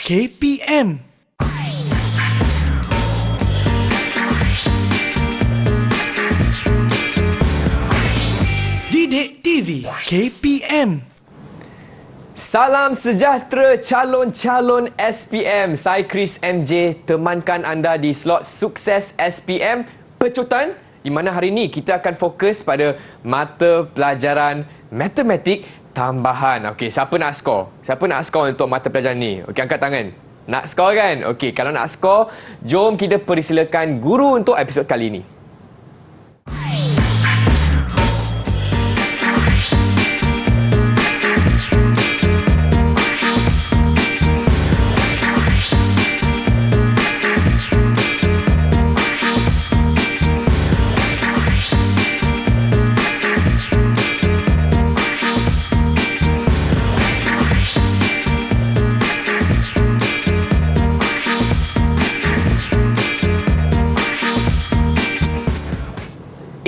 KPM. Didik TV KPM. Salam sejahtera calon-calon SPM. Saya Chris MJ, temankan anda di slot Sukses SPM Pecutan, di mana hari ini kita akan fokus pada mata pelajaran matematik tambahan. Okey, siapa nak skor? Siapa nak skor untuk mata pelajaran ni? Okey, angkat tangan. Nak skor kan? Okey, kalau nak skor, jom kita persilakan guru untuk episod kali ini.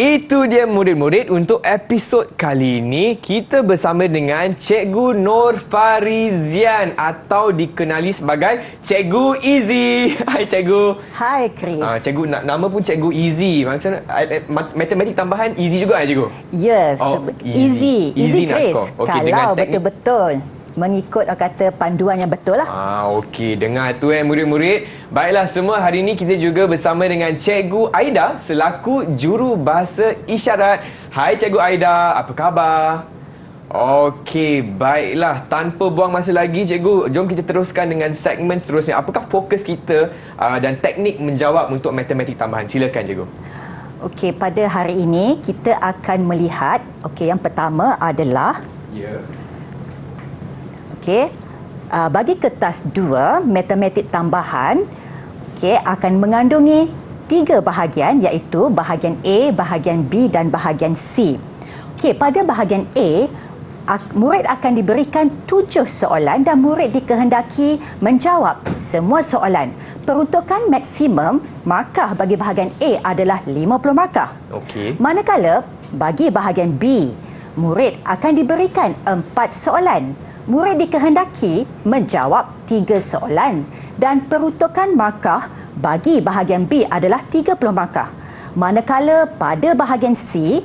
Itu dia murid-murid, untuk episod kali ini kita bersama dengan Cikgu Nur Farizian atau dikenali sebagai Cikgu Easy. Hai Cikgu. Hai Chris. Cikgu, nama pun Cikgu Easy. Macam matematik tambahan easy juga Cikgu? Yes, easy Chris. Okay, kalau betul-betul mengikut kata panduan yang betul lah. Okey, dengar tu murid-murid. Baiklah semua, hari ini kita juga bersama dengan Cikgu Aida selaku juru bahasa isyarat. Hai Cikgu Aida, apa khabar? Okey, baiklah. Tanpa buang masa lagi Cikgu, jom kita teruskan dengan segmen seterusnya. Apakah fokus kita dan teknik menjawab untuk matematik tambahan? Silakan Cikgu. Okey, pada hari ini kita akan melihat, yang pertama adalah bagi kertas 2 matematik tambahan akan mengandungi 3 bahagian, iaitu bahagian A, bahagian B dan bahagian C. Pada bahagian A, murid akan diberikan 7 soalan dan murid dikehendaki menjawab semua soalan. Peruntukan maksimum markah bagi bahagian A adalah 50 markah. Manakala bagi bahagian B, murid akan diberikan 4 soalan. Murid dikehendaki menjawab 3 soalan dan peruntukan markah bagi bahagian B adalah 30 markah. Manakala pada bahagian C,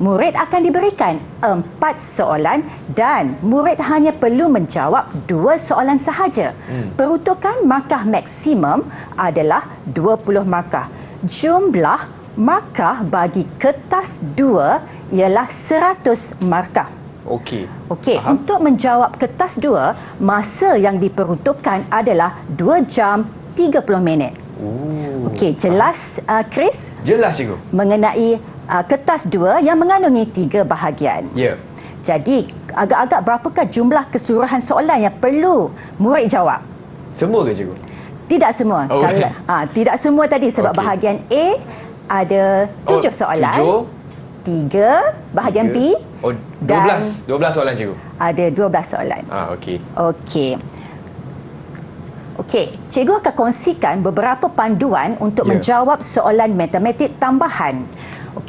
murid akan diberikan 4 soalan dan murid hanya perlu menjawab 2 soalan sahaja. Peruntukan markah maksimum adalah 20 markah. Jumlah markah bagi kertas 2 ialah 100 markah. Untuk menjawab kertas 2, masa yang diperuntukkan adalah 2 jam 30 minit. Jelas Chris? Jelas Cikgu. Mengenai kertas 2 yang mengandungi 3 bahagian. Jadi, agak-agak berapakah jumlah keseluruhan soalan yang perlu murid jawab? Semua ke Cikgu? Tidak semua. Tidak semua tadi sebab bahagian A ada 7 soalan. 3 bahagian B. 12 soalan Cikgu. Ada 12 soalan. Cikgu akan kongsikan beberapa panduan untuk menjawab soalan matematik tambahan.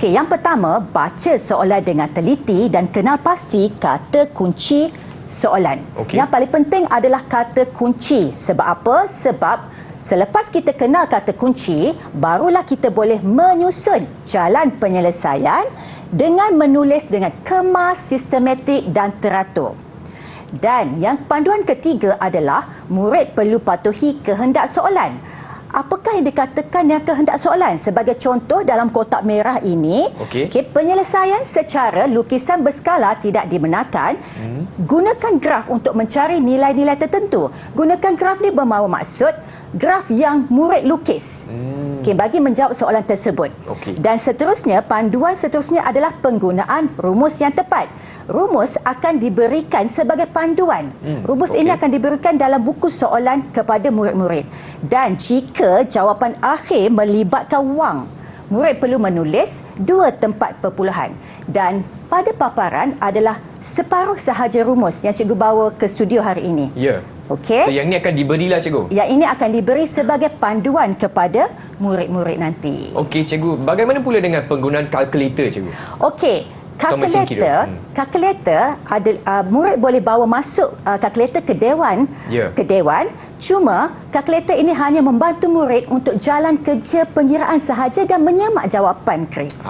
Yang pertama, baca soalan dengan teliti dan kenal pasti kata kunci soalan. Yang paling penting adalah kata kunci. Sebab apa? Sebab selepas kita kenal kata kunci, barulah kita boleh menyusun jalan penyelesaian dengan menulis dengan kemas, sistematik dan teratur. Dan yang panduan ketiga adalah murid perlu patuhi kehendak soalan. Apakah yang dikatakan dengan kehendak soalan? Sebagai contoh, dalam kotak merah ini, penyelesaian secara lukisan berskala tidak dibenarkan. Gunakan graf untuk mencari nilai-nilai tertentu. Gunakan graf ni bermaksud graf yang murid lukis bagi menjawab soalan tersebut. Dan seterusnya, panduan seterusnya adalah penggunaan rumus yang tepat. Rumus akan diberikan sebagai panduan. Rumus ini akan diberikan dalam buku soalan kepada murid-murid. Dan jika jawapan akhir melibatkan wang, murid perlu menulis 2 tempat perpuluhan. Dan pada paparan adalah separuh sahaja rumus yang cikgu bawa ke studio hari ini. So yang ini akan diberilah Cikgu? Yang ini akan diberi sebagai panduan kepada murid-murid nanti. Cikgu, bagaimana pula dengan penggunaan kalkulator Cikgu? Kalkulator ada murid boleh bawa masuk kalkulator ke dewan Cuma, kalkulator ini hanya membantu murid untuk jalan kerja pengiraan sahaja dan menyemak jawapan, Chris.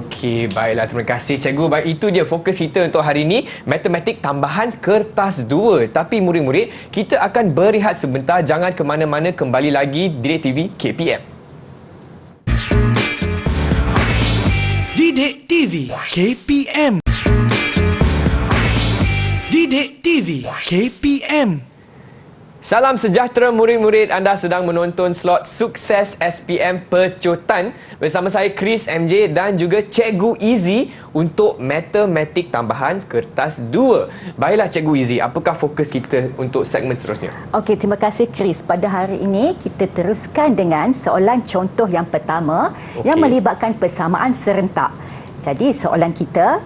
Okey. Baiklah, terima kasih cikgu. Baik, itu dia fokus kita untuk hari ini, matematik tambahan kertas 2. Tapi murid-murid, kita akan berehat sebentar. Jangan ke mana-mana, kembali lagi Didik TV KPM. Didik TV KPM. Didik TV KPM. Salam sejahtera murid-murid, anda sedang menonton slot Sukses SPM Pecotan bersama saya Chris MJ dan juga Cikgu Izzy untuk matematik tambahan kertas 2. Baiklah Cikgu Izzy, apakah fokus kita untuk segmen seterusnya? Okey, terima kasih Chris. Pada hari ini kita teruskan dengan soalan contoh yang pertama yang melibatkan persamaan serentak. Jadi soalan kita,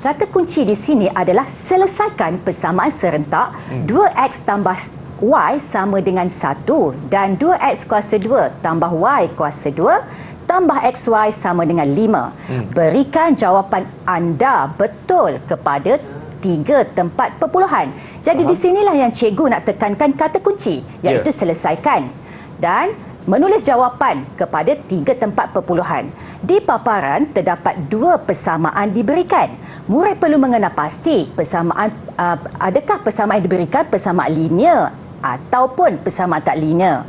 kata kunci di sini adalah selesaikan persamaan serentak 2x tambah y sama dengan 1 dan 2x kuasa 2 tambah y kuasa 2 tambah xy sama dengan 5. Berikan jawapan anda betul kepada 3 tempat perpuluhan. Jadi di sinilah yang cikgu nak tekankan kata kunci, iaitu selesaikan dan menulis jawapan kepada 3 tempat perpuluhan. Di paparan terdapat 2 persamaan diberikan. Murid perlu mengenal pasti persamaan adakah persamaan yang diberikan persamaan linear ataupun persamaan tak linear.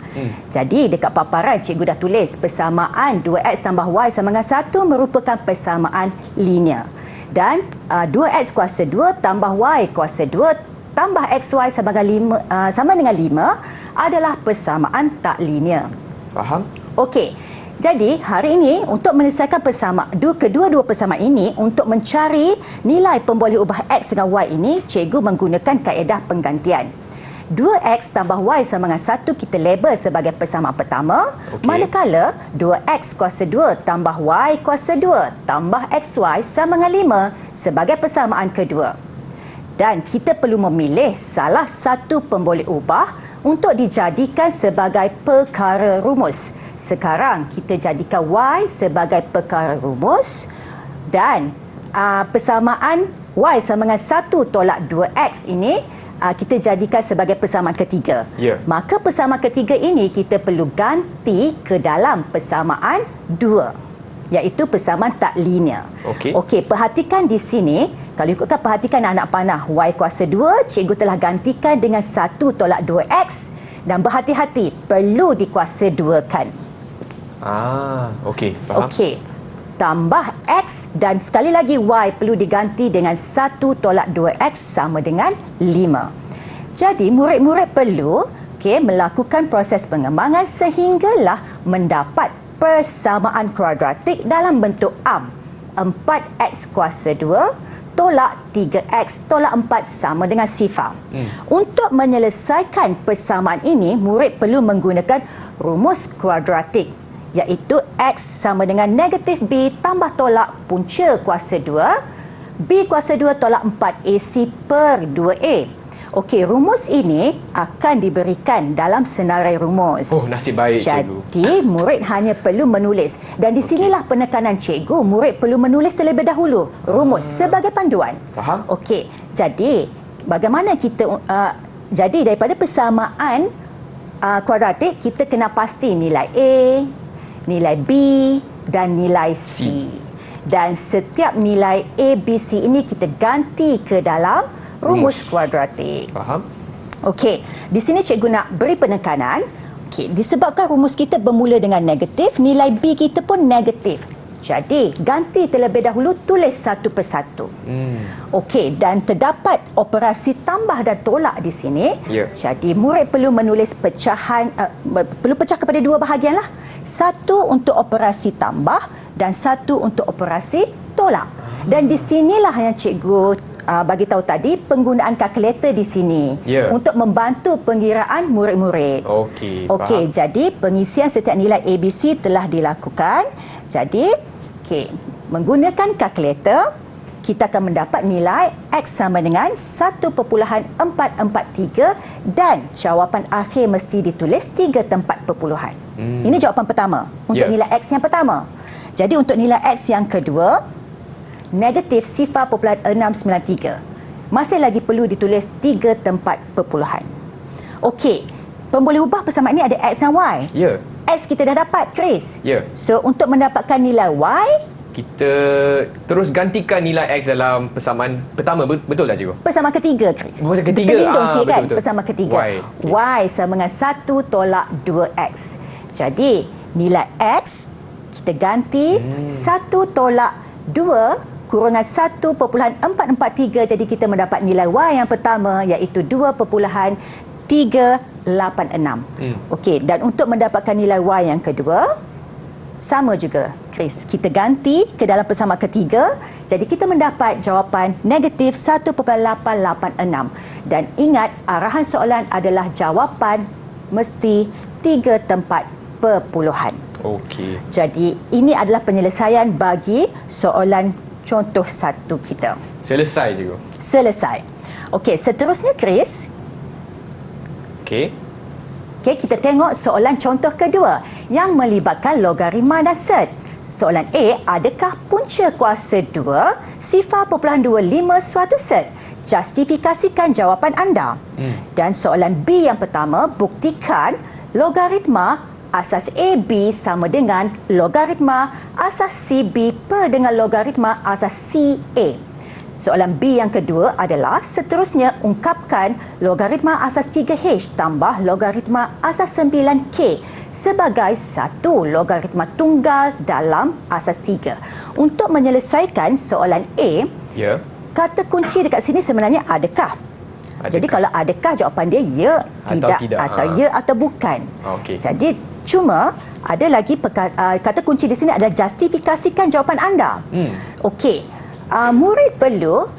Jadi dekat paparan cikgu dah tulis persamaan 2x tambah y sama dengan 1 merupakan persamaan linear. Dan 2x kuasa 2 tambah y kuasa 2 tambah xy sama dengan 5 adalah persamaan tak linear. Faham? Okey. Jadi hari ini untuk menyelesaikan kedua-dua persamaan ini, untuk mencari nilai pemboleh ubah x dengan y ini, cikgu menggunakan kaedah penggantian. 2x tambah y sama dengan 1 kita label sebagai persamaan pertama, manakala 2x kuasa 2 tambah y kuasa 2 tambah xy sama dengan 5 sebagai persamaan kedua. Dan kita perlu memilih salah satu pemboleh ubah untuk dijadikan sebagai perkara rumus. Sekarang kita jadikan y sebagai perkara rumus dan persamaan y sama dengan 1 tolak 2x ini kita jadikan sebagai persamaan ketiga. Maka persamaan ketiga ini kita perlu ganti ke dalam persamaan 2, iaitu persamaan tak linear. Okey, perhatikan di sini. Kalau ikutkan perhatikan anak panah, y kuasa 2 cikgu telah gantikan dengan 1 tolak 2x dan berhati-hati perlu dikuasa 2kan. Okey, faham. Okey. Tambah x dan sekali lagi y perlu diganti dengan 1 tolak 2x sama dengan 5. Jadi murid-murid perlu melakukan proses pengembangan sehinggalah mendapat persamaan kuadratik dalam bentuk am. 4x kuasa 2 tolak 3x tolak 4 sama dengan sifar. Untuk menyelesaikan persamaan ini, murid perlu menggunakan rumus kuadratik, iaitu x sama dengan negatif b tambah tolak punca kuasa 2 b kuasa 2 tolak 4 AC per 2a. Okey, rumus ini akan diberikan dalam senarai rumus. Nasib baik cikgu. Jadi murid hanya perlu menulis, dan di sinilah penekanan cikgu, murid perlu menulis terlebih dahulu rumus sebagai panduan. Faham? Okey, jadi bagaimana kita jadi daripada persamaan kuadratik kita kena pasti nilai a, nilai B dan nilai C. Dan setiap nilai A, B, C ini kita ganti ke dalam rumus kuadratik. Faham? Okey, di sini cikgu nak beri penekanan. Okey, disebabkan rumus kita bermula dengan negatif, nilai B kita pun negatif. Jadi, ganti terlebih dahulu, tulis satu persatu. Okey, dan terdapat operasi tambah dan tolak di sini. Jadi, murid perlu menulis pecahan, perlu pecah kepada 2 bahagian lah. 1 untuk operasi tambah dan 1 untuk operasi tolak. Dan di sinilah yang cikgu bagi tahu tadi, penggunaan kalkulator di sini untuk membantu pengiraan murid-murid. Okey, jadi pengisian setiap nilai ABC telah dilakukan. Jadi, menggunakan kalkulator, kita akan mendapat nilai X sama dengan 1.443 dan jawapan akhir mesti ditulis 3 tempat perpuluhan. Ini jawapan pertama untuk nilai X yang pertama. Jadi untuk nilai X yang kedua, negatif 0.693. Masih lagi perlu ditulis 3 tempat perpuluhan. Okey, pemboleh ubah persamaan ini ada X dan Y. Ya. X kita dah dapat, Chris. Ya. So, untuk mendapatkan nilai Y, Kita terus gantikan nilai X dalam persamaan pertama. Betul tak, cikgu? persamaan ketiga, Chris. Persamaan ketiga. Terlindung sikit kan, betul. persamaan ketiga. Y. Y sama dengan 1 tolak 2X. Jadi, nilai X kita ganti 1 tolak 2 kurungan 1.443. Jadi, kita mendapat nilai Y yang pertama iaitu 2.386. Okey, dan untuk mendapatkan nilai Y yang kedua, sama juga, Chris. Kita ganti ke dalam persamaan ketiga. Jadi kita mendapat jawapan negatif 1.886. Dan ingat, arahan soalan adalah jawapan mesti 3 tempat perpuluhan. Okey. Jadi ini adalah penyelesaian bagi soalan contoh 1 kita. Selesai, cikgu. Selesai. Okey, seterusnya, Chris. Okey. Okey, kita tengok soalan contoh kedua yang melibatkan logaritma dan set. Soalan A, adakah punca kuasa 2 0.25 suatu set? Justifikasikan jawapan anda. Dan soalan B yang pertama, buktikan logaritma asas AB sama dengan logaritma asas CB per dengan logaritma asas CA. Soalan B yang kedua adalah seterusnya ungkapkan logaritma asas 3H tambah logaritma asas 9K sebagai satu logaritma tunggal dalam asas 3. Untuk menyelesaikan soalan A, Ya. kata kunci dekat sini sebenarnya adakah. Jadi kalau adakah, jawapan dia ya, Atau tidak, tidak. atau ya atau bukan. Okey. Jadi cuma ada lagi kata kunci di sini adalah justifikasikan jawapan anda. Okey. Murid perlu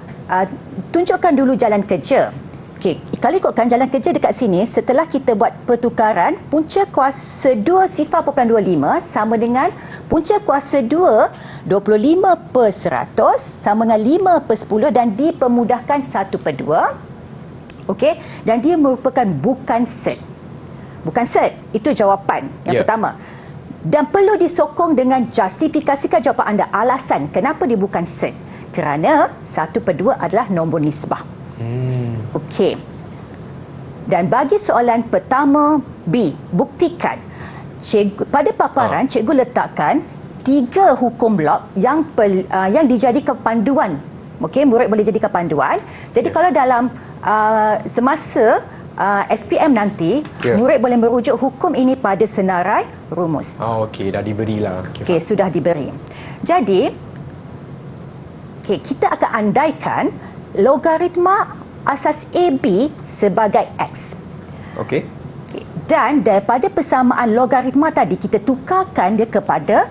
tunjukkan dulu jalan kerja. Okey, kalau ikutkan jalan kerja dekat sini, setelah kita buat pertukaran, punca kuasa 2 0.25 sama dengan punca kuasa 2 25 per 100 sama dengan 5 per 10 dan dipermudahkan 1 per 2. Okey, dan dia merupakan bukan set. Bukan set, itu jawapan yang pertama. Dan perlu disokong dengan justifikasikan jawapan anda. Alasan kenapa dia bukan set. Kerana 1 per 2 adalah nombor nisbah. Okey. Dan bagi soalan pertama B, buktikan. Pada paparan, cikgu letakkan 3 hukum blok yang dijadikan panduan. Okey, murid boleh jadikan panduan. Jadi kalau dalam semasa SPM nanti, murid boleh merujuk hukum ini pada senarai rumus. Okey, dah diberilah. Okey, sudah diberi. Jadi, kita akan andaikan logaritma asas AB sebagai X. Okey. Dan daripada persamaan logaritma tadi, kita tukarkan dia kepada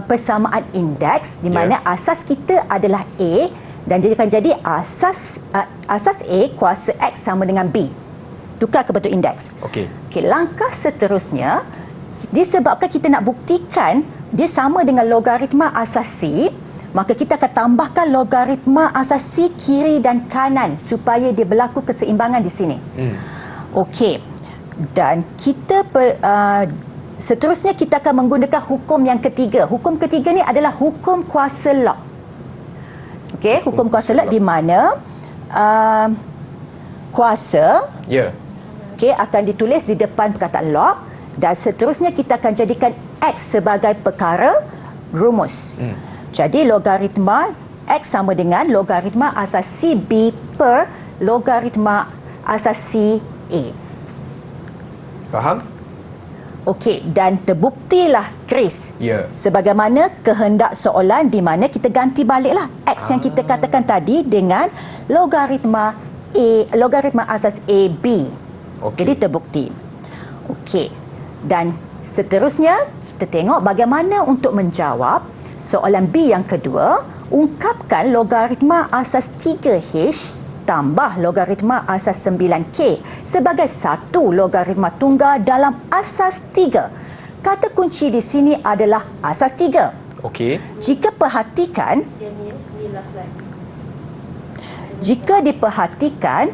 persamaan indeks di mana asas kita adalah A dan dia akan jadi asas A kuasa X sama dengan B. Tukar ke bentuk indeks. Okey. Okey, langkah seterusnya, disebabkan kita nak buktikan dia sama dengan logaritma asas C, maka kita akan tambahkan logaritma asas C kiri dan kanan supaya dia berlaku keseimbangan di sini. Okey. Dan kita seterusnya kita akan menggunakan hukum yang ketiga. Hukum ketiga ni adalah hukum kuasa log. Okey, hukum kuasa log di mana kuasa okey akan ditulis di depan perkataan log dan seterusnya kita akan jadikan X sebagai perkara rumus. Jadi logaritma X sama dengan logaritma asas CB per logaritma asas CA. Faham? Okey, dan terbuktilah, Chris. Ya. Sebagaimana kehendak soalan di mana kita ganti baliklah X yang kita katakan tadi dengan logaritma logaritma asas AB. Okey. Jadi terbukti. Okey. Dan seterusnya kita tengok bagaimana untuk menjawab soalan B yang kedua, ungkapkan logaritma asas 3H tambah logaritma asas 9K sebagai satu logaritma tunggal dalam asas 3. Kata kunci di sini adalah asas 3. Okey. Jika diperhatikan,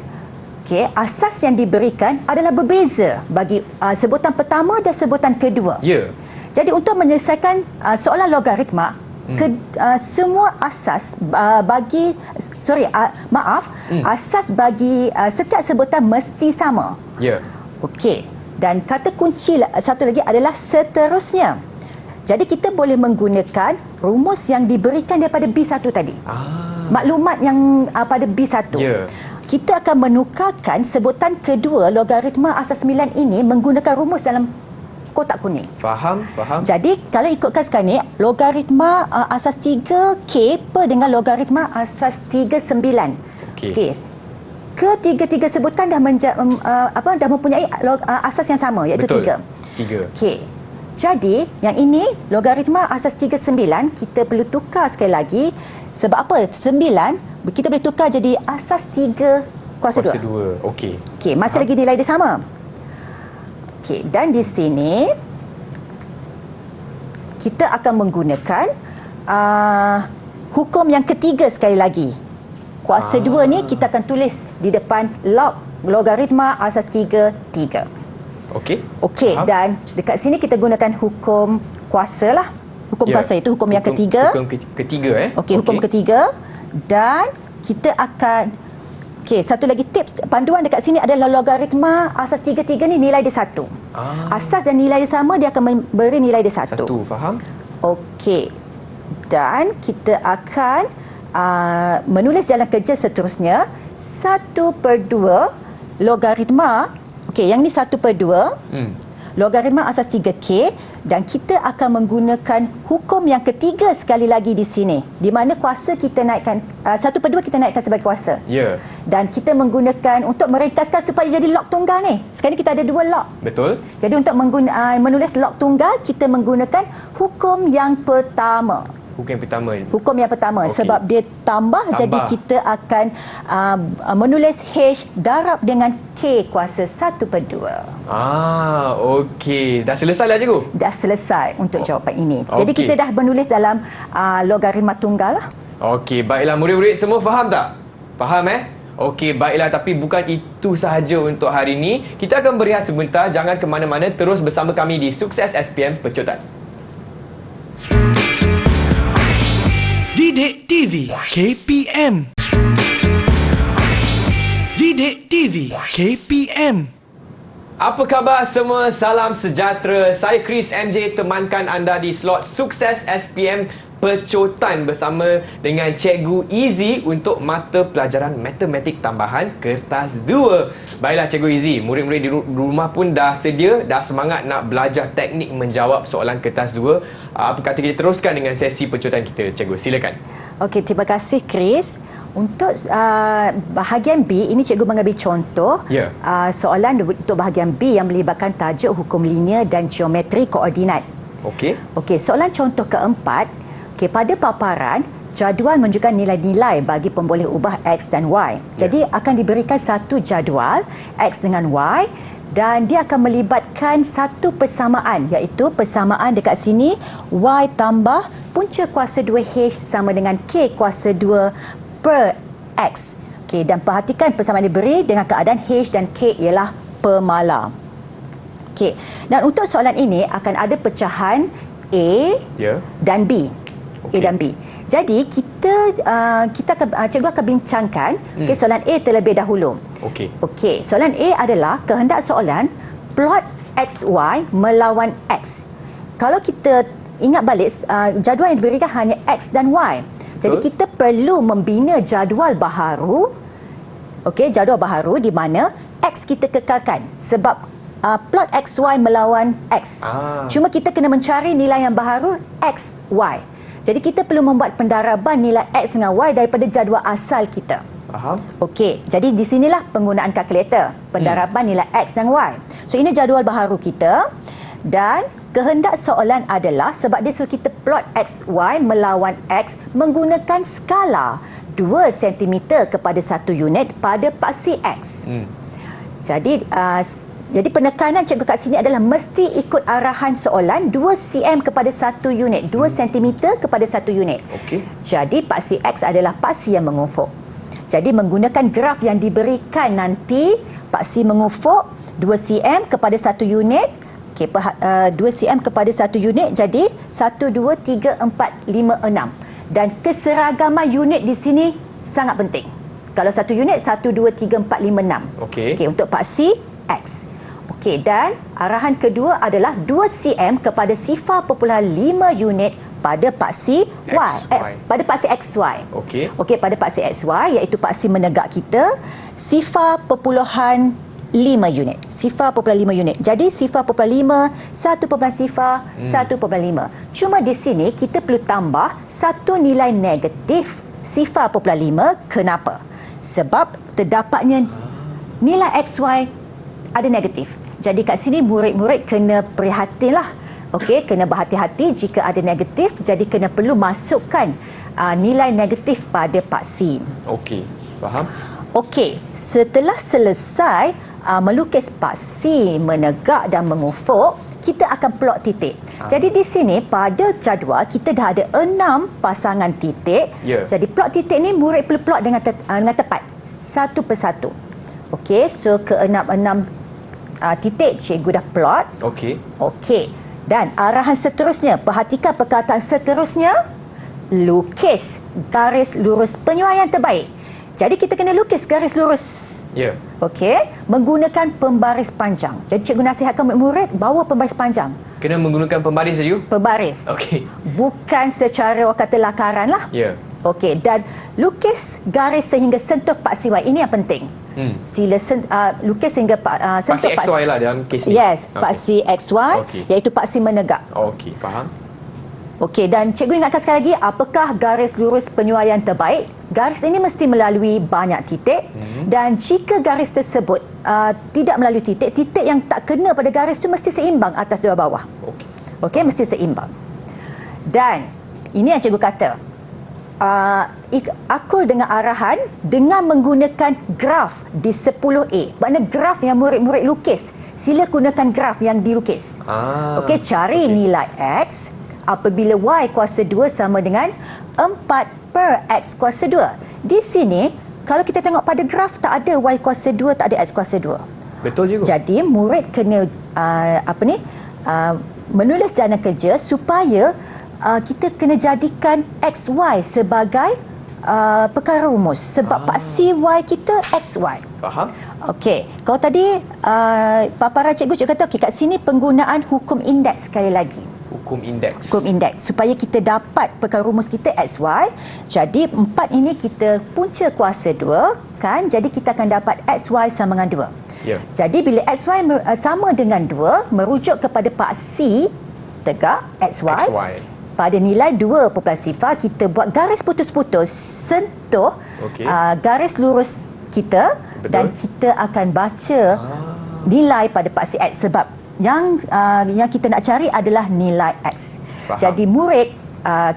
okey, asas yang diberikan adalah berbeza bagi sebutan pertama dan sebutan kedua. Ya. Jadi untuk menyelesaikan soalan logaritma, semua asas asas bagi setiap sebutan mesti sama. Ya. Okey. Dan kata kunci satu lagi adalah seterusnya. Jadi kita boleh menggunakan rumus yang diberikan daripada B1 tadi. Maklumat yang pada B1. Ya. Kita akan menukarkan sebutan kedua logaritma asas 9 ini menggunakan rumus dalam kotak kuning. Faham? Jadi kalau ikutkan sekarang ni, logaritma asas 3K per dengan logaritma asas 39. Okey. Ketiga-tiga sebutan dah dah mempunyai asas yang sama, iaitu Betul. 3. 3. Okey. Jadi, yang ini logaritma asas 39 kita perlu tukar sekali lagi. Sebab apa? 9 kita boleh tukar jadi asas 3 kuasa 2. Kuasa 2. Okey. Okey, masih lagi nilai dia sama. Okey, dan di sini kita akan menggunakan hukum yang ketiga sekali lagi. Kuasa 2 ni kita akan tulis di depan logaritma asas 3. Okey. Okey, Faham? dan dekat sini kita gunakan hukum kuasa lah. Hukum kuasa itu hukum yang ketiga. Hukum ketiga Okey, hukum ketiga. Dan kita akan satu lagi tips panduan dekat sini adalah logaritma asas 3 ni nilai dia 1. Asas dan nilai dia sama, dia akan memberi nilai dia 1. 1, faham? Okey. Dan kita akan menulis jalan kerja seterusnya 1/2 logaritma. Okey, yang ni 1/2 logaritma asas 3K, dan kita akan menggunakan hukum yang ketiga sekali lagi di sini, di mana kuasa kita naikkan 1/2 kita naikkan sebagai kuasa. Ya. Dan kita menggunakan untuk meringkaskan supaya jadi log tunggal ni. Sekarang ni kita ada 2 log. Betul. Jadi untuk menulis log tunggal, kita menggunakan hukum yang pertama. Hukum yang pertama. Okey. Sebab dia tambah, jadi kita akan menulis H darab dengan K kuasa 1/2. Okey. Dah selesai lah, cikgu? Dah selesai untuk jawapan ini. Jadi Okey. kita dah menulis dalam logaritma tunggal lah. Okey, baiklah. Murid-murid semua faham tak? Faham Okey, baiklah. Tapi bukan itu sahaja untuk hari ini. Kita akan berehat sebentar. Jangan ke mana-mana. Terus bersama kami di Sukses SPM Pecotan. Didik TV KPM. Didik TV KPM. Apa khabar semua? Salam sejahtera. Saya Chris MJ temankan anda di slot Sukses SPM Pecotan bersama dengan Cikgu Easy untuk mata pelajaran Matematik Tambahan Kertas 2. Baiklah Cikgu Easy, murid-murid di rumah pun dah sedia, dah semangat nak belajar teknik menjawab soalan Kertas 2. Apa kata kita teruskan dengan sesi pecotan kita, Cikgu? Silakan. Okey, terima kasih Chris. Untuk bahagian B, ini cikgu mengambil contoh soalan untuk bahagian B yang melibatkan tajuk hukum linear dan geometri koordinat. Okey, soalan contoh keempat. Okey, pada paparan, jadual menunjukkan nilai-nilai bagi pemboleh ubah X dan Y. Jadi akan diberikan satu jadual X dengan Y, dan dia akan melibatkan satu persamaan, iaitu persamaan dekat sini Y tambah punca kuasa 2H sama dengan K kuasa 2 per X. Okey, dan perhatikan persamaan diberi dengan keadaan H dan K ialah pemala. Okey, dan untuk soalan ini akan ada pecahan A dan B. A dan B. Jadi cikgu akan bincangkan soalan A terlebih dahulu. Okey, soalan A adalah kehendak soalan plot XY melawan X. Kalau kita ingat balik, jadual yang diberikan hanya X dan Y. Jadi kita perlu membina jadual baharu. Okey, jadual baharu di mana X kita kekalkan sebab plot XY melawan X. Cuma kita kena mencari nilai yang baharu XY. Jadi kita perlu membuat pendaraban nilai X dengan Y daripada jadual asal kita. Faham? Okey, jadi di sinilah penggunaan kalkulator, pendaraban nilai X dan Y. So ini jadual baharu kita, dan kehendak soalan adalah sebab dia suruh kita plot XY melawan X menggunakan skala 2 cm kepada 1 unit pada paksi X. Jadi penekanan cikgu kat sini adalah mesti ikut arahan soalan 2 cm kepada 1 unit, 2 cm kepada 1 unit. Jadi paksi X adalah paksi yang mengufuk. Jadi menggunakan graf yang diberikan nanti, paksi mengufuk 2 cm kepada 1 unit. Okey, 2 cm kepada 1 unit, jadi 1, 2, 3, 4, 5, 6. Dan keseragaman unit di sini sangat penting. Kalau 1 unit, 1, 2, 3, 4, 5, 6. Okey, untuk paksi X. Okey, dan arahan kedua adalah 2 cm kepada 0.5 unit pada paksi Y. Pada paksi XY. Okey. Okey, pada paksi XY iaitu paksi menegak kita 0.5 unit. 0.5 unit. Jadi 0.5, 1.0, 1.5. Cuma di sini kita perlu tambah satu nilai negatif 0.5. Kenapa? Sebab terdapatnya nilai XY ada negatif. Jadi kat sini murid-murid kena prihatinlah. Okey, kena berhati-hati jika ada negatif. Jadi kena perlu masukkan nilai negatif pada paksi. Okey, faham? Okey, setelah selesai melukis paksi menegak dan mengufuk, kita akan plot titik. Jadi di sini pada jadual kita dah ada 6 pasangan titik. Jadi plot titik ni murid perlu plot dengan tepat, satu persatu. Okey, so ke 6 titik cikgu dah plot. Okey. Okey. Dan arahan seterusnya, perhatikan perkataan seterusnya, lukis garis lurus penyuaian terbaik. Jadi kita kena lukis garis lurus. Ya. Okey, menggunakan pembaris panjang. Jadi cikgu nasihatkan murid bawa pembaris panjang. Kena menggunakan pembaris saja? Pembaris. Okey. Bukan secara orang kata lakaran lah. Ya. Okey, dan lukis garis sehingga sentuh paksi Y. Ini yang penting. Sila lukis hingga sentuh paksi XY lah dalam kes ni. Yes, paksi XY, iaitu paksi menegak. Okey, faham. Okey, dan cikgu ingatkan sekali lagi, apakah garis lurus penyuaian terbaik? Garis ini mesti melalui banyak titik, dan jika garis tersebut tidak melalui titik, titik yang tak kena pada garis itu mesti seimbang atas dua bawah. Okey, mesti seimbang. Dan ini yang cikgu kata, aku dengan arahan dengan menggunakan graf di 10A. Maknanya graf yang murid-murid lukis, sila gunakan graf yang dilukis. Okey, cari nilai X apabila Y kuasa 2 sama dengan 4 per X kuasa 2. Di sini, kalau kita tengok pada graf, tak ada Y kuasa 2, tak ada X kuasa 2. Betul juga. Jadi, murid kena menulis jana kerja supaya kita kena jadikan XY sebagai perkara rumus. Sebab paksi Y kita XY. Faham? Okey, kalau tadi paparan cikgu kata, okey, kat sini penggunaan hukum indeks sekali lagi. Hukum indeks. Hukum indeks. Supaya kita dapat perkara rumus kita XY. Jadi 4 ini kita punca kuasa 2, kan? Jadi kita akan dapat XY sama dengan 2. Ya. Jadi bila XY sama dengan 2, merujuk kepada paksi tegak XY. Pada nilai 2.0, kita buat garis putus-putus sentuh garis lurus kita. Betul. Dan kita akan baca nilai pada paksi X, sebab yang kita nak cari adalah nilai X. Faham. Jadi murid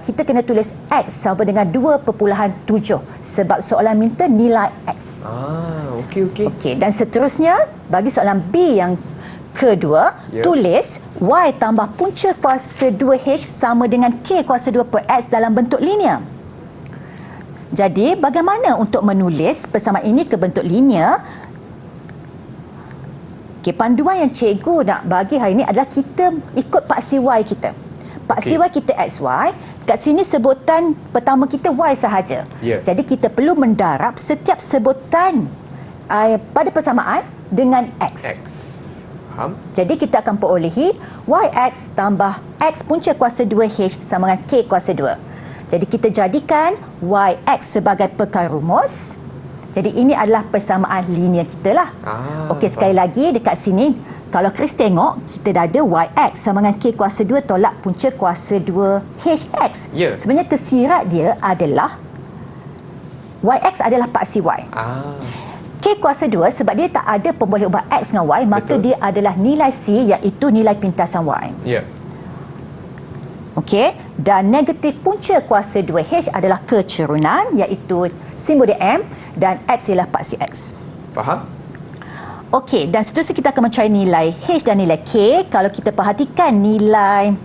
kita kena tulis X sama dengan 2.7 sebab soalan minta nilai X. Okey, dan seterusnya bagi soalan B yang kedua, tulis Y tambah punca kuasa 2H sama dengan K kuasa 2 per X dalam bentuk linear. Jadi, bagaimana untuk menulis persamaan ini ke bentuk linear? Okey, panduan yang cikgu nak bagi hari ini adalah kita ikut paksi Y kita. Paksi Y kita XY. Kat sini sebutan pertama kita Y sahaja. Jadi, kita perlu mendarab setiap sebutan pada persamaan dengan X. Jadi kita akan perolehi YX tambah X punca kuasa 2H sama dengan K kuasa 2. Jadi kita jadikan YX sebagai perkara rumus. Jadi ini adalah persamaan linear kita lah. Okey, sekali lagi dekat sini, kalau Chris tengok, kita dah ada YX sama dengan K kuasa 2 tolak punca kuasa 2HX. Sebenarnya tersirat dia adalah YX adalah paksi Y. K kuasa 2 sebab dia tak ada pemboleh ubah X dengan Y, maka dia adalah nilai C, iaitu nilai pintasan Y. Okey, dan negatif punca kuasa 2H adalah kecerunan, iaitu simbol dia M, dan X ialah paksi X. Faham? Okey, dan seterusnya kita akan mencari nilai H dan nilai K. Kalau kita perhatikan nilai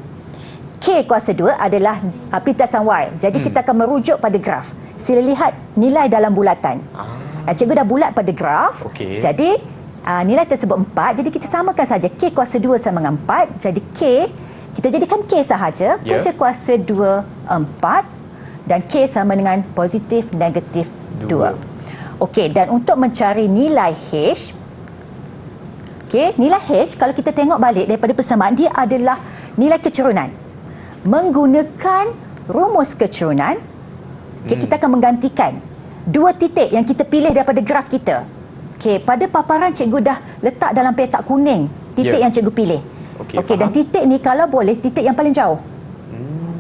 K kuasa 2 adalah pintasan Y. Jadi kita akan merujuk pada graf. Sila lihat nilai dalam bulatan. Cikgu dah bulat pada graf. Jadi nilai tersebut 4. Jadi kita samakan saja K kuasa 2 sama dengan 4. Jadi K, kita jadikan K sahaja. Punca kuasa 2, 4. Dan K sama dengan positif, negatif 2. Okey, dan untuk mencari nilai H, Okey, nilai H kalau kita tengok balik daripada persamaan, dia adalah nilai kecerunan. Menggunakan rumus kecerunan, kita akan menggantikan dua titik yang kita pilih daripada graf kita. Okey, pada paparan cikgu dah letak dalam petak kuning titik yang cikgu pilih. Okey, dan titik ni kalau boleh titik yang paling jauh.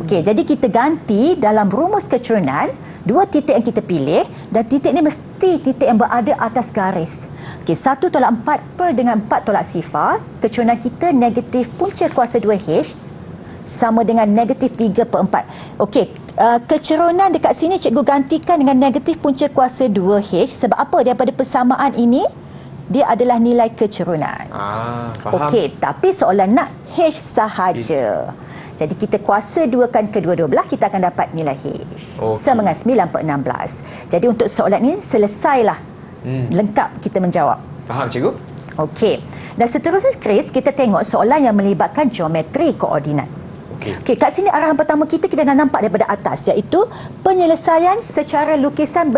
Okey, jadi kita ganti dalam rumus kecerunan dua titik yang kita pilih, dan titik ni mesti titik yang berada atas garis. Okey, 1 tolak 4 per dengan 4 tolak sifar. Kecerunan kita negatif punca kuasa 2H sama dengan negatif 3 per 4. Okey, kecerunan dekat sini cikgu gantikan dengan negatif punca kuasa 2H. Sebab apa? Daripada persamaan ini, dia adalah nilai kecerunan. Faham. Okey, tapi soalan nak H sahaja. Jadi kita kuasa 2kan kedua-dua belah, kita akan dapat nilai H. Sama dengan 9 per 16. Jadi untuk soalan ini selesailah. Lengkap kita menjawab. Faham, cikgu? Okey. Dan seterusnya, Chris, kita tengok soalan yang melibatkan geometri koordinat. Okey, kat sini arahan pertama kita dah nampak daripada atas, iaitu penyelesaian secara lukisan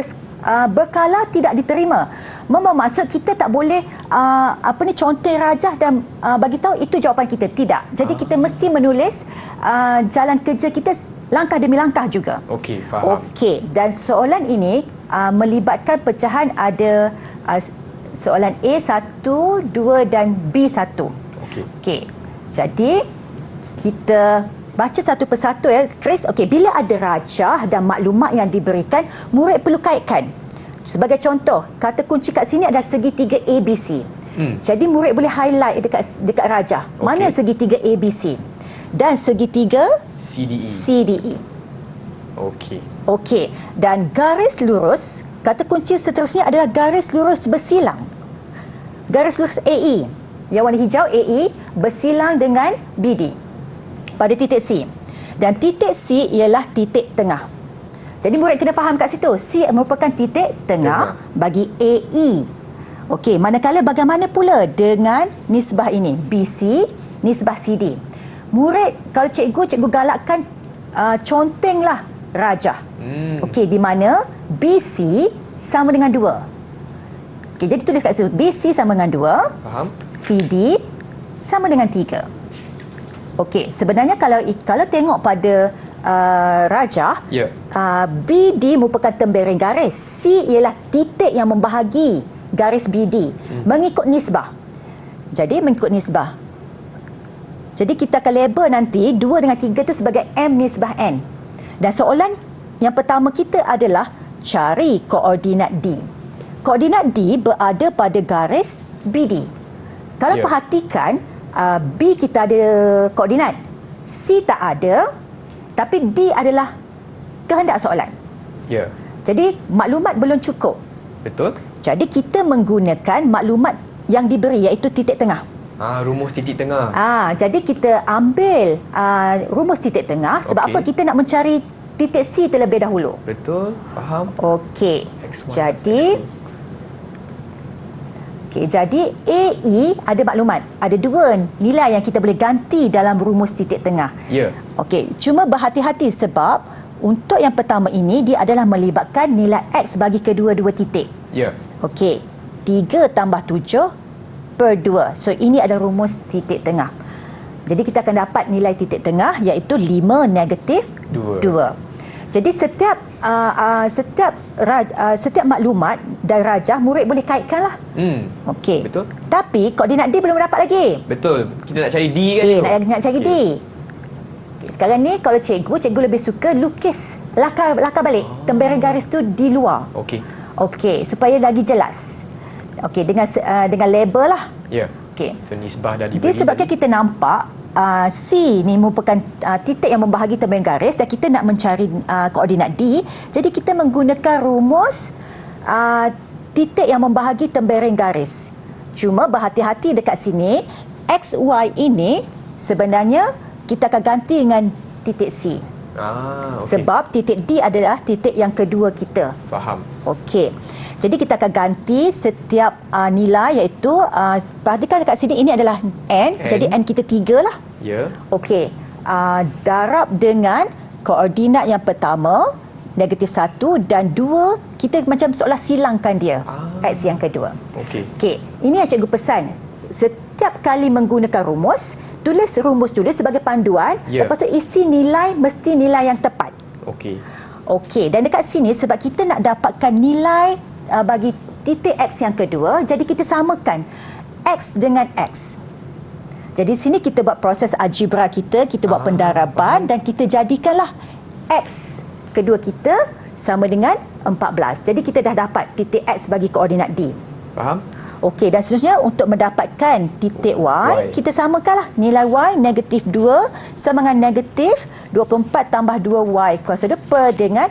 berkala tidak diterima. Maksud kita tak boleh conteng rajah dan bagi tahu itu jawapan kita. Tidak. Jadi kita mesti menulis jalan kerja kita langkah demi langkah juga. Okey, faham. Okey, dan soalan ini melibatkan pecahan ada soalan A1, 2 dan B1. Okey. Jadi kita baca satu persatu ya, Chris. Okey, bila ada rajah dan maklumat yang diberikan, murid perlu kaitkan. Sebagai contoh, kata kunci kat sini adalah segitiga ABC. Jadi murid boleh highlight dekat rajah. Mana segitiga ABC? Dan segitiga CDE. Okey. Dan garis lurus, kata kunci seterusnya adalah garis lurus bersilang. Garis lurus AE, yang warna hijau AE bersilang dengan BD pada titik C. Dan titik C ialah titik tengah. Jadi murid kena faham kat situ, C merupakan titik tengah bagi AE. Okey, manakala bagaimana pula dengan nisbah ini, BC, nisbah CD. Murid, kalau cikgu galakkan contenglah rajah. Okey, di mana BC sama dengan 2. Okey, jadi tulis kat situ, BC sama dengan 2. Faham. CD sama dengan 3. Okey, sebenarnya kalau tengok pada rajah, BD merupakan tembereng garis. C ialah titik yang membahagi garis BD mengikut nisbah. Jadi mengikut nisbah. Jadi kita akan label nanti 2 dengan 3 itu sebagai M nisbah N. Dan soalan yang pertama kita adalah cari koordinat D. Koordinat D berada pada garis BD. Kalau perhatikan, B kita ada koordinat, C tak ada, tapi D adalah kehendak soalan. Jadi maklumat belum cukup. Betul. Jadi kita menggunakan maklumat yang diberi, iaitu titik tengah. Rumus titik tengah. Jadi kita ambil rumus titik tengah. Sebab apa? Kita nak mencari titik C terlebih dahulu. Betul, faham. Okey. Jadi AE ada maklumat. Ada 2 nilai yang kita boleh ganti dalam rumus titik tengah. Okey, cuma berhati-hati sebab untuk yang pertama ini dia adalah melibatkan nilai X bagi kedua-dua titik. Okey, 3 tambah 7 per 2. So ini adalah rumus titik tengah. Jadi kita akan dapat nilai titik tengah iaitu 5 negatif 2. Jadi setiap maklumat dan rajah murid boleh kaitkanlah. Okey. Betul. Tapi koordinat D belum dapat lagi. Betul. Kita nak cari D kan? Nak cari D. Sekarang ni kalau cikgu lebih suka lukis lakar balik tembereng garis tu di luar. Okey, supaya lagi jelas. Okey, dengan label lah. Okey. So nisbah dah diberi. Disebabkan kita nampak C ni merupakan titik yang membahagi tembereng garis dan kita nak mencari koordinat D, jadi kita menggunakan rumus titik yang membahagi tembereng garis. Cuma berhati-hati dekat sini, X, Y ini sebenarnya kita akan ganti dengan titik C. Sebab titik D adalah titik yang kedua kita. Faham. Okey. Jadi kita akan ganti setiap nilai, iaitu perhatikan dekat sini ini adalah N. Jadi N kita 3 lah. Okey. Darab dengan koordinat yang pertama negatif 1 dan 2, kita macam seolah silangkan dia. X yang kedua. Okey. Ini yang cikgu pesan. setiap kali menggunakan rumus, tulis rumus dulu sebagai panduan, lepas tu isi nilai mesti nilai yang tepat. Okey. Okey, dan dekat sini sebab kita nak dapatkan nilai bagi titik X yang kedua, jadi kita samakan X dengan X. Jadi sini kita buat proses algebra kita buat pendaraban dan kita jadikanlah X kedua kita sama dengan 14. Jadi kita dah dapat titik X bagi koordinat D. Faham? Okey, dan seterusnya untuk mendapatkan titik Y, kita samakanlah nilai Y negatif 2 sama dengan negatif 24 tambah 2Y kuasa 2 per dengan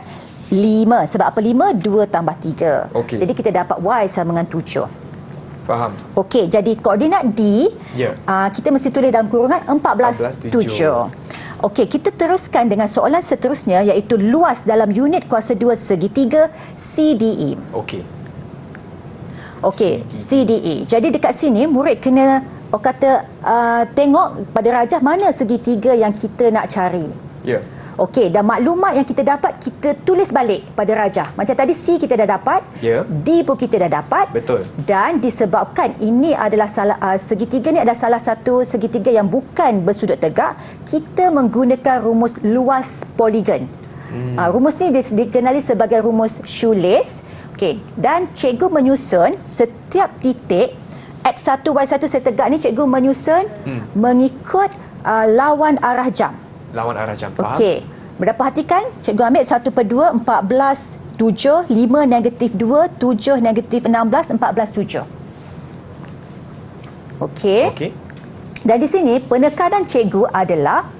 5. Sebab apa 5? 2 tambah 3. Okey. Jadi kita dapat Y sama dengan 7. Faham. Okey, jadi koordinat D, kita mesti tulis dalam kurungan 14, 7. Okey, kita teruskan dengan soalan seterusnya iaitu luas dalam unit kuasa 2 segitiga CDE. Okey. Okey, CDE. Jadi dekat sini murid kena tengok pada rajah mana segitiga yang kita nak cari. Ya. Okey, dan maklumat yang kita dapat kita tulis balik pada rajah. Macam tadi C kita dah dapat, D pun kita dah dapat. Betul. Dan disebabkan ini adalah segitiga ni adalah salah satu segitiga yang bukan bersudut tegak, kita menggunakan rumus luas poligon. Rumus ni dikenali sebagai rumus Shoelace. Okey, dan cikgu menyusun setiap titik X1, Y1 setegak ni cikgu menyusun mengikut lawan arah jam. Lawan arah jam, faham? Okey, perhatikan cikgu ambil 1/2, 14, 7, 5 negatif 2, 7 negatif 16, 14, 7. Okey. Dan di sini penekanan cikgu adalah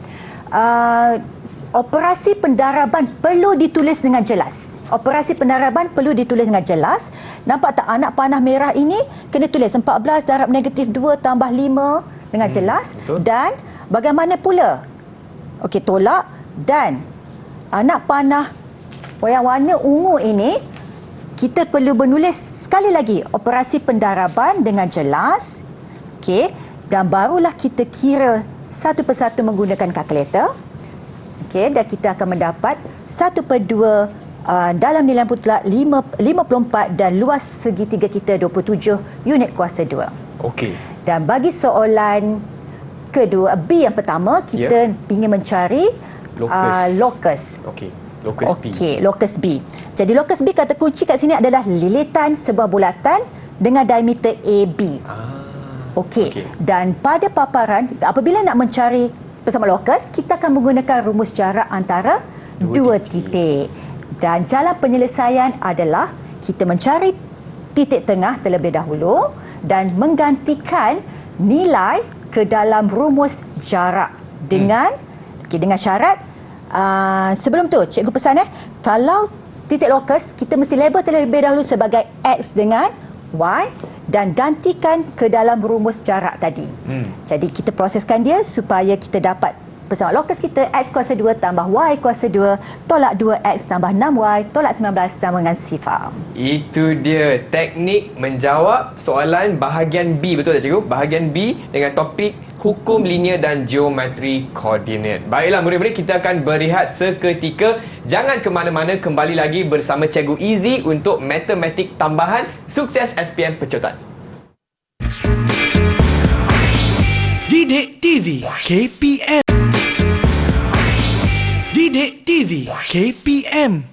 operasi pendaraban perlu ditulis dengan jelas. Operasi pendaraban perlu ditulis dengan jelas. Nampak tak anak panah merah ini kena tulis 14 darab negatif 2 tambah 5 dengan jelas. Betul. Dan bagaimana pula? Okey, tolak. Dan anak panah yang warna ungu ini kita perlu menulis sekali lagi operasi pendaraban dengan jelas. Okey, dan barulah kita kira satu persatu menggunakan kalkulator. Okey, dan kita akan mendapat 1/2 dalam nilai putlah 54 dan luas segitiga kita 27 unit kuasa 2. Okey. Dan bagi soalan kedua, B yang pertama, kita ingin mencari locus. Okey. Locus B. Okey, locus B. Jadi locus B kata kunci kat sini adalah lilitan sebuah bulatan dengan diameter AB. Okey. Dan pada paparan, apabila nak mencari bersama locus, kita akan menggunakan rumus jarak antara dua titik. Dan jalan penyelesaian adalah kita mencari titik tengah terlebih dahulu dan menggantikan nilai ke dalam rumus jarak dengan dengan syarat sebelum tu cikgu pesan kalau titik locus kita mesti label terlebih dahulu sebagai X dengan Y dan gantikan ke dalam rumus jarak tadi. Jadi kita proseskan dia supaya kita dapat bersama locus kita X kuasa 2 tambah Y kuasa 2 tolak 2X tambah 6Y tolak 19 sama dengan 0. Itu dia teknik menjawab soalan bahagian B, betul tak cikgu? Bahagian B dengan topik hukum linear dan geometri koordinat. Baiklah murid-murid, kita akan berehat seketika. Jangan ke mana-mana, kembali lagi bersama Cikgu Easy untuk matematik tambahan sukses SPM Pecotan. Didik TV KPM. Didik TV KPM.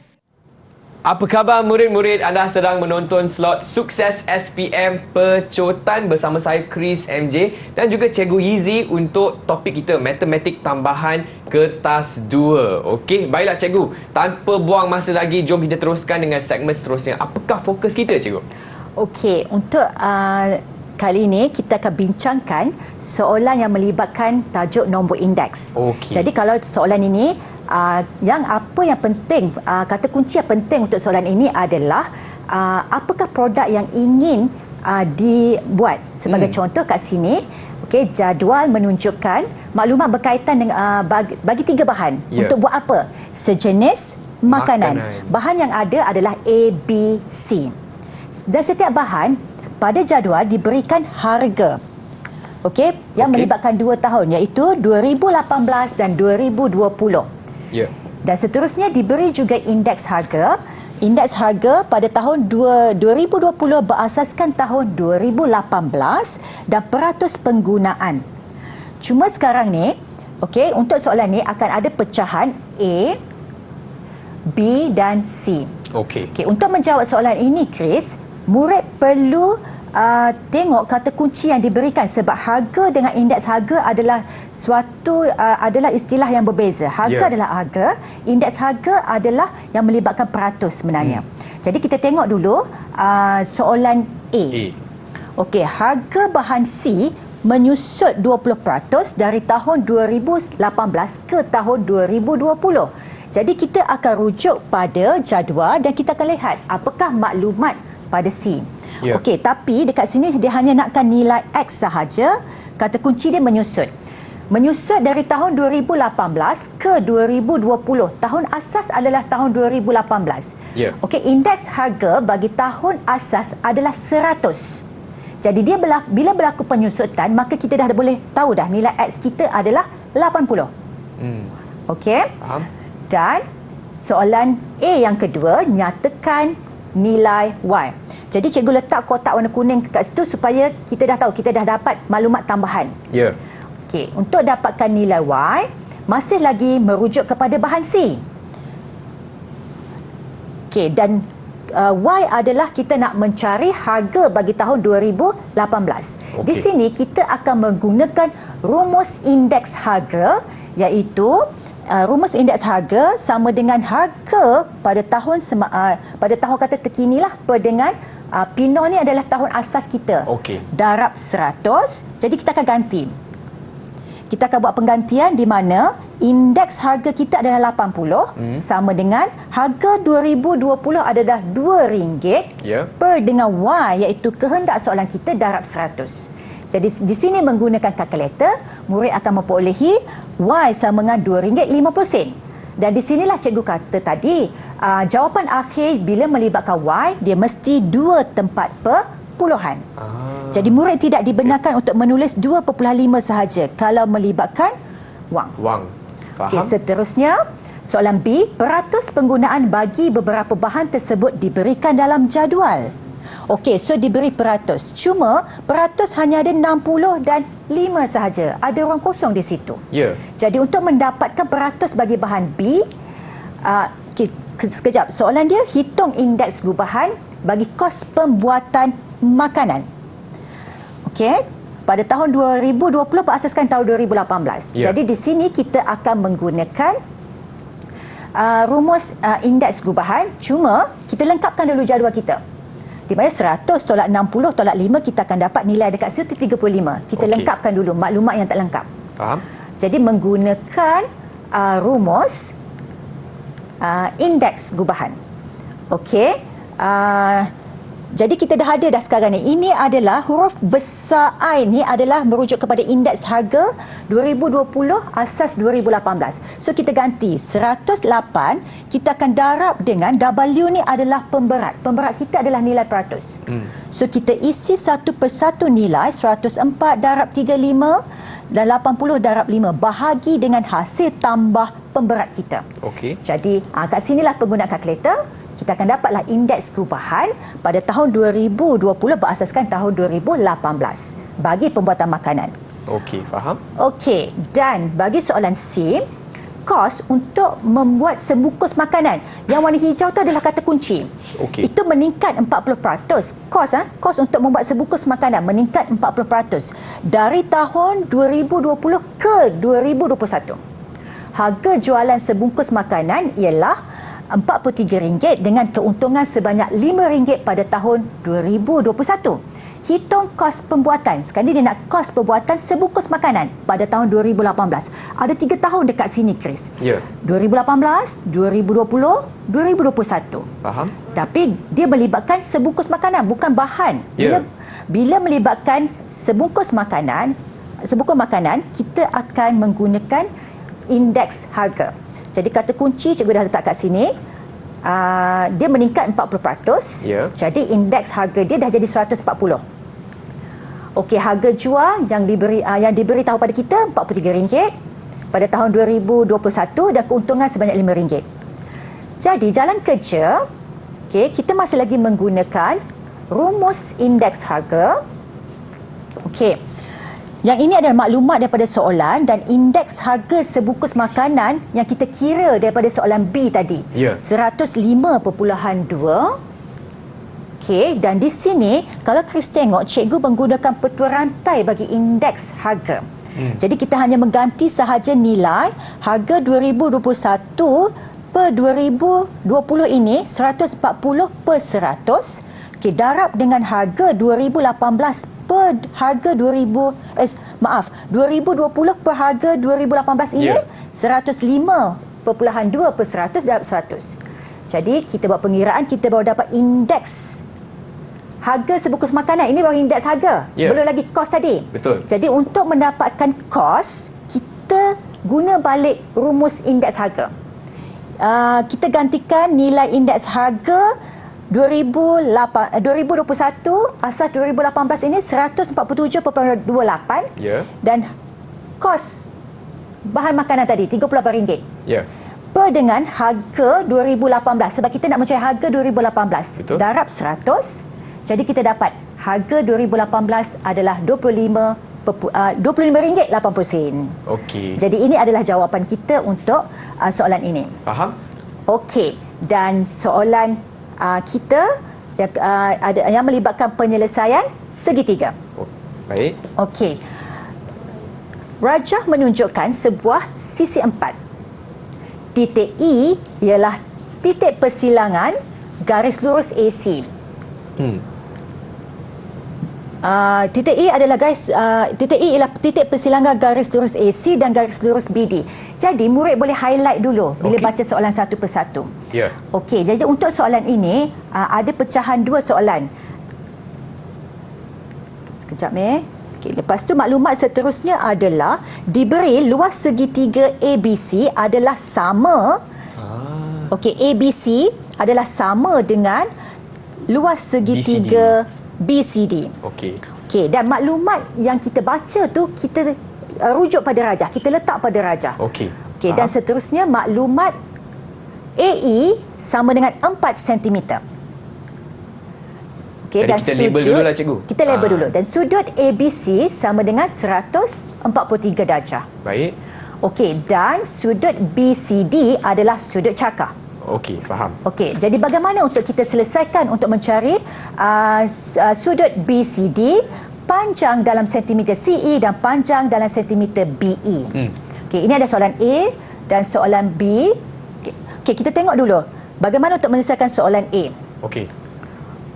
Apa khabar murid-murid? Anda sedang menonton slot Sukses SPM Pecotan bersama saya Chris MJ dan juga Cikgu Easy untuk topik kita matematik tambahan kertas 2. Okey, baiklah cikgu. Tanpa buang masa lagi, jom kita teruskan dengan segmen seterusnya. Apakah fokus kita cikgu? Okey, untuk kali ini kita akan bincangkan soalan yang melibatkan tajuk nombor indeks. Okey. Jadi kalau soalan ini yang penting, kata kunci yang penting untuk soalan ini adalah apakah produk yang ingin dibuat. Sebagai contoh kat sini, okey, jadual menunjukkan maklumat berkaitan dengan bagi 3 bahan. Untuk buat apa? Sejenis makanan. Bahan yang ada adalah A, B, C. Dan setiap bahan pada jadual diberikan harga. Okey, yang melibatkan 2 tahun iaitu 2018 dan 2020. Ya. Dan seterusnya diberi juga indeks harga indeks harga pada tahun 2020 berasaskan tahun 2018 dan peratus penggunaan. Cuma sekarang ni, okey, untuk soalan ni akan ada pecahan A, B dan C. Okey. Okey, untuk menjawab soalan ini, Chris, murid perlu tengok kata kunci yang diberikan sebab harga dengan indeks harga adalah adalah istilah yang berbeza. Harga adalah harga, indeks harga adalah yang melibatkan peratus sebenarnya. Jadi kita tengok dulu soalan A. Okey, harga bahan C menyusut 20% dari tahun 2018 ke tahun 2020. Jadi kita akan rujuk pada jadual dan kita akan lihat apakah maklumat pada C. Okey, tapi dekat sini dia hanya nakkan nilai X sahaja. Kata kunci dia menyusut. Menyusut dari tahun 2018 ke 2020. Tahun asas adalah tahun 2018. Okey, indeks harga bagi tahun asas adalah 100. Jadi dia bila berlaku penyusutan, maka kita dah boleh tahu dah nilai X kita adalah 80. Okey? Faham. Dan soalan A yang kedua, nyatakan nilai Y. Jadi cikgu letak kotak warna kuning kat situ supaya kita dah tahu, kita dah dapat maklumat tambahan. Okey, untuk dapatkan nilai Y, masih lagi merujuk kepada bahan C. Okey, dan Y adalah kita nak mencari harga bagi tahun 2018. Di sini kita akan menggunakan rumus indeks harga, iaitu rumus indeks harga sama dengan harga pada tahun kata terkinilah dengan Pino ni adalah tahun asas kita. Darab 100. Jadi kita akan ganti. Kita akan buat penggantian di mana indeks harga kita adalah 80 sama dengan harga 2020 adalah RM2 per dengan Y, iaitu kehendak soalan kita darab 100. Jadi di sini menggunakan kalkulator, murid akan memperolehi Y sama dengan RM2.50. Dan di sinilah cikgu kata tadi, jawapan akhir bila melibatkan Y, dia mesti 2 tempat perpuluhan. Jadi murid tidak dibenarkan untuk menulis 2.5 sahaja kalau melibatkan wang. Faham. Okey, seterusnya, soalan B, peratus penggunaan bagi beberapa bahan tersebut diberikan dalam jadual. Okey, so diberi peratus. Cuma peratus hanya ada 60 dan 5 sahaja. Ada ruang kosong di situ. Jadi untuk mendapatkan peratus bagi bahan B, sekejap. Soalan dia, hitung indeks gubahan bagi kos pembuatan makanan. Okey, pada tahun 2020 berasaskan tahun 2018. Jadi di sini kita akan menggunakan rumus indeks gubahan. Cuma kita lengkapkan dulu jadual kita. Di mana 100 tolak 60 tolak 5, kita akan dapat nilai dekat situ 35. Kita lengkapkan dulu maklumat yang tak lengkap. Faham. Jadi menggunakan rumus indeks gubahan. Okey. Jadi kita dah ada dah sekarang ni. Ini adalah huruf besar I ni adalah merujuk kepada indeks harga 2020 asas 2018. So kita ganti 108, kita akan darab dengan W ni adalah pemberat. Pemberat kita adalah nilai peratus. So kita isi satu persatu nilai 104 darab 35 dan 80 darab 5 bahagi dengan hasil tambah pemberat kita. Jadi kat sinilah penggunaan kalkulator. Kita akan dapatlah indeks perubahan pada tahun 2020 berasaskan tahun 2018 bagi pembuatan makanan. Faham. Dan bagi soalan C, kos untuk membuat sebungkus makanan. Yang warna hijau tu adalah kata kunci. Itu meningkat 40%. Kos untuk membuat sebungkus makanan meningkat 40% dari tahun 2020 ke 2021. Harga jualan sebungkus makanan ialah RM43 dengan keuntungan sebanyak RM5 pada tahun 2021. Hitung kos pembuatan. Sekarang dia nak kos pembuatan sebungkus makanan pada tahun 2018. Ada 3 tahun dekat sini, Chris. 2018, 2020, 2021. Faham. Tapi dia melibatkan sebungkus makanan, bukan bahan. Bila melibatkan sebungkus makanan, kita akan menggunakan indeks harga. Jadi kata kunci cikgu dah letak kat sini. Dia meningkat 40%. Jadi indeks harga dia dah jadi 140. Okey, harga jual yang diberi tahu pada kita RM43 pada tahun 2021 dan keuntungan sebanyak RM5. Jadi jalan kerja Okey, kita masih lagi menggunakan rumus indeks harga. Okey. Yang ini adalah maklumat daripada soalan dan indeks harga sebungkus makanan yang kita kira daripada soalan B tadi. Ya. 105.2. Okey, dan di sini kalau Chris tengok, cikgu menggunakan petua rantai bagi indeks harga. Jadi kita hanya mengganti sahaja nilai harga 2021 per 2020 ini 140 per 100. Okey, darab dengan harga 2018 per harga 2020 per harga 2018 ini 105.2 per 100 darab 100. Jadi kita buat pengiraan, kita baru dapat indeks harga sebungkus makanan. Ini baru indeks harga. Belum lagi kos tadi. Betul. Jadi untuk mendapatkan kos, kita guna balik rumus indeks harga. Kita gantikan nilai indeks harga 2021 asas 2018 ini 147.28 dan kos bahan makanan tadi RM38 per dengan harga 2018 sebab kita nak mencari harga 2018. Betul. Darab 100, jadi kita dapat harga 2018 adalah RM25.80. Okey. Jadi ini adalah jawapan kita untuk soalan ini. Faham? Okey, dan soalan kita ada yang melibatkan penyelesaian segitiga. Baik. Okey. Rajah menunjukkan sebuah sisi empat. Titik E ialah titik persilangan garis lurus AC. Titik E adalah titik persilangan garis lurus AC dan garis lurus BD. Jadi murid boleh highlight dulu bila baca soalan satu persatu. Ya. Okey, jadi untuk soalan ini ada pecahan dua soalan. Sekejap Okey, lepas tu maklumat seterusnya adalah diberi luas segitiga ABC adalah sama. Okey, ABC adalah sama dengan luas segitiga BCD. Okey. Okey, dan maklumat yang kita baca tu kita rujuk pada rajah, kita letak pada rajah. Okey. Okey, dan seterusnya maklumat AE sama dengan 4 cm. Okey, dan kita label dululah cikgu. Kita label dulu, dan sudut ABC sama dengan 143 darjah. Baik. Okey, dan sudut BCD adalah sudut cakar. Okey, faham. Okey, jadi bagaimana untuk kita selesaikan untuk mencari sudut BCD, panjang dalam sentimeter CE dan panjang dalam sentimeter BE. Okey, ini ada soalan A dan soalan B. Okey, kita tengok dulu bagaimana untuk menyelesaikan soalan A. Okey.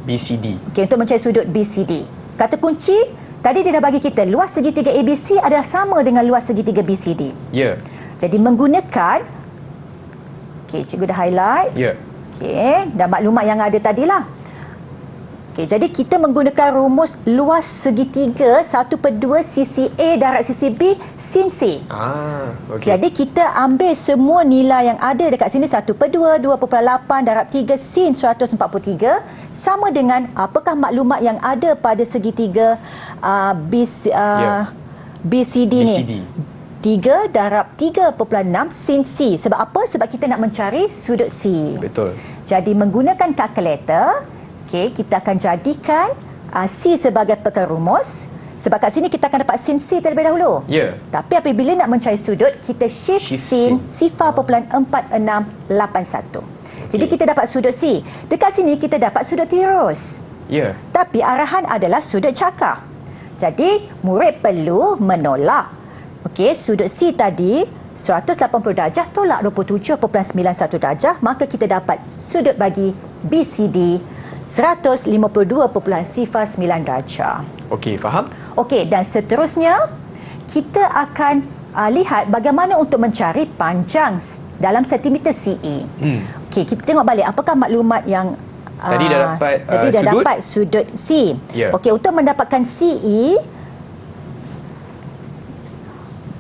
BCD. Okey, untuk mencari sudut BCD. Kata kunci tadi dia dah bagi kita luas segitiga ABC adalah sama dengan luas segitiga BCD. Ya. Jadi menggunakan, okey, cikgu dah highlight. Ya. Okey, dan maklumat yang ada tadilah. Okey, jadi kita menggunakan rumus luas segitiga 1/2 sisi A darab sisi B sin C. Okey. Jadi kita ambil semua nilai yang ada dekat sini 1/2, 2.8 darab 3 sin 143 sama dengan apakah maklumat yang ada pada segitiga BCD ni. 3 darab 3.6 sin C. Sebab apa? Sebab kita nak mencari sudut C. Betul. Jadi menggunakan kalkulator, okey, kita akan jadikan C sebagai peka rumus. Sebab kat sini kita akan dapat sin C terlebih dahulu. Ya. Tapi apabila nak mencari sudut, kita shift sin 0.4681. Jadi kita dapat sudut C. Dekat sini kita dapat sudut tirus. Ya. Tapi arahan adalah sudut cakar. Jadi murid perlu menolak. Okey, sudut C tadi 180 darjah tolak 27.91 darjah, maka kita dapat sudut bagi BCD 152.09 darjah. Okey, faham? Okey, dan seterusnya kita akan lihat bagaimana untuk mencari panjang dalam sentimeter CE. Okey, kita tengok balik apakah maklumat yang tadi dah dapat tadi dah sudut? dapat sudut C. Ya. Okey, untuk mendapatkan CE,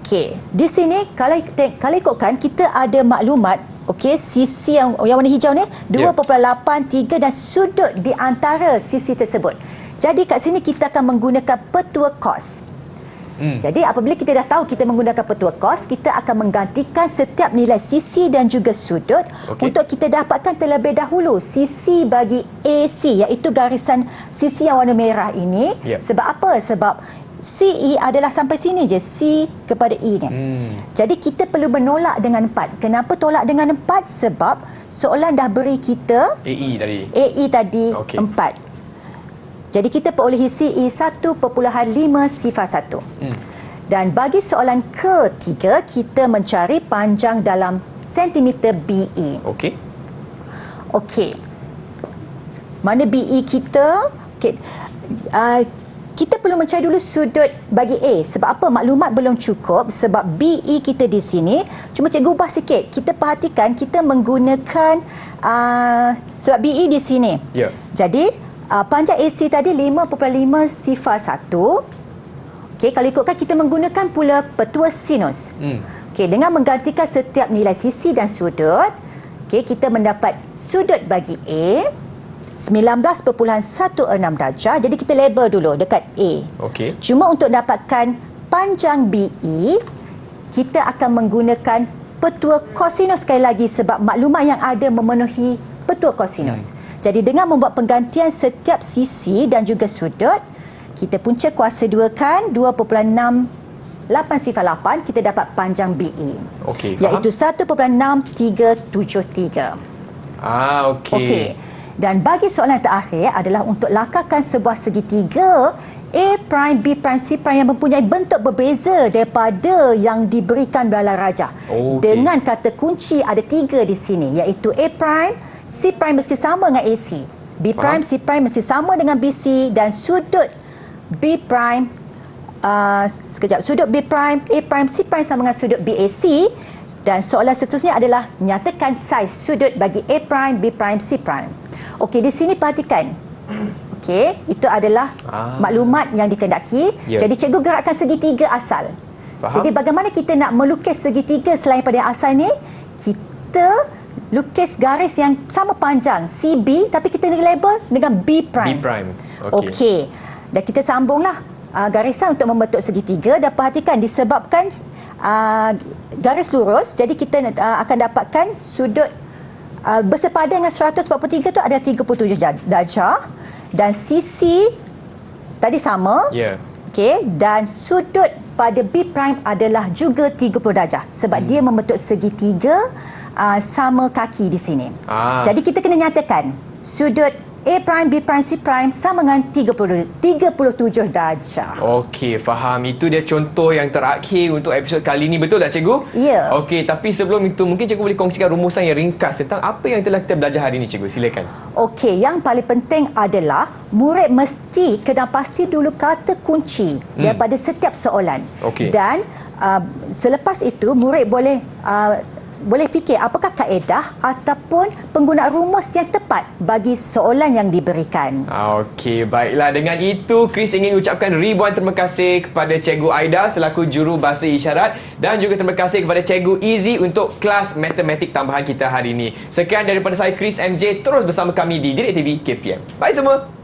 okey, di sini kalau ikutkan kita ada maklumat, okey, sisi yang warna hijau ni 2.83 dan sudut di antara sisi tersebut. Jadi kat sini kita akan menggunakan petua cos. Jadi apabila kita dah tahu kita menggunakan petua kos, kita akan menggantikan setiap nilai sisi dan juga sudut untuk kita dapatkan terlebih dahulu sisi bagi AC, iaitu garisan sisi yang warna merah ini. Sebab apa? Sebab CE adalah sampai sini je, C kepada E ni. Jadi kita perlu menolak dengan 4. Kenapa tolak dengan 4? Sebab soalan dah beri kita AE tadi 4. Jadi kita perolehi CE 1.5 sifar 1. Dan bagi soalan ketiga, kita mencari panjang dalam sentimeter BE. Okey. Mana BE kita? Kita perlu mencari dulu sudut bagi A. Sebab apa? Maklumat belum cukup. Sebab BE kita di sini. Cuma cikgu ubah sikit. Kita perhatikan kita menggunakan sebab BE di sini. Jadi panjang AC tadi 5.5 sifar 1. Okey, kalau ikutkan kita menggunakan pula petua sinus. Okey, dengan menggantikan setiap nilai sisi dan sudut, okey, kita mendapat sudut bagi A 19.16 darjah. Jadi kita label dulu dekat A. Cuma untuk dapatkan panjang BE, kita akan menggunakan petua kosinus sekali lagi sebab maklumat yang ada memenuhi petua kosinus. Jadi dengan membuat penggantian setiap sisi dan juga sudut, kita punca kuasa 2 kan 2.68 sifar 8, kita dapat panjang BE. Iaitu 1.6373. Okey. Dan bagi soalan terakhir adalah untuk lakarkan sebuah segitiga A prime, B prime, C prime yang mempunyai bentuk berbeza daripada yang diberikan dalam rajah. Dengan kata kunci ada 3 di sini, iaitu A prime, C prime mesti sama dengan AC. B prime, C prime mesti sama dengan BC dan sudut B prime sudut B prime, A prime, C prime sama dengan sudut BAC. Dan soalan seterusnya adalah nyatakan saiz sudut bagi A prime, B prime, C prime. Okey, di sini perhatikan. Okey, itu adalah maklumat yang dikehendaki. Jadi cikgu gerakkan segitiga asal. Jadi bagaimana kita nak melukis segitiga selain pada asal ni? Kita lukis garis yang sama panjang CB, tapi kita label dengan B prime. Okey. Dan kita sambunglah garisan untuk membentuk segitiga. Dan perhatikan disebabkan garis lurus, jadi kita akan dapatkan sudut bersepadan dengan 143 tu ada 37 darjah dan sisi tadi sama. Okey, dan sudut pada B prime adalah juga 30 darjah sebab dia membentuk segitiga sama kaki di sini. Jadi kita kena nyatakan sudut A prime, B prime, C prime sama dengan 37 darjah. Okey, faham. Itu dia contoh yang terakhir untuk episod kali ini. Betul tak cikgu? Ya. Okey, tapi sebelum itu mungkin cikgu boleh kongsikan rumusan yang ringkas tentang apa yang telah kita belajar hari ini, cikgu. Silakan. Okey, yang paling penting adalah murid mesti kena pasti dulu kata kunci daripada setiap soalan. Dan selepas itu murid boleh fikir apakah kaedah ataupun penggunaan rumus yang tepat bagi soalan yang diberikan. Okey, baiklah. Dengan itu, Chris ingin ucapkan ribuan terima kasih kepada Cikgu Aida selaku juru bahasa isyarat dan juga terima kasih kepada Cikgu Izzy untuk kelas matematik tambahan kita hari ini. Sekian daripada saya, Chris MJ. Terus bersama kami di Didik TV KPM. Bye semua.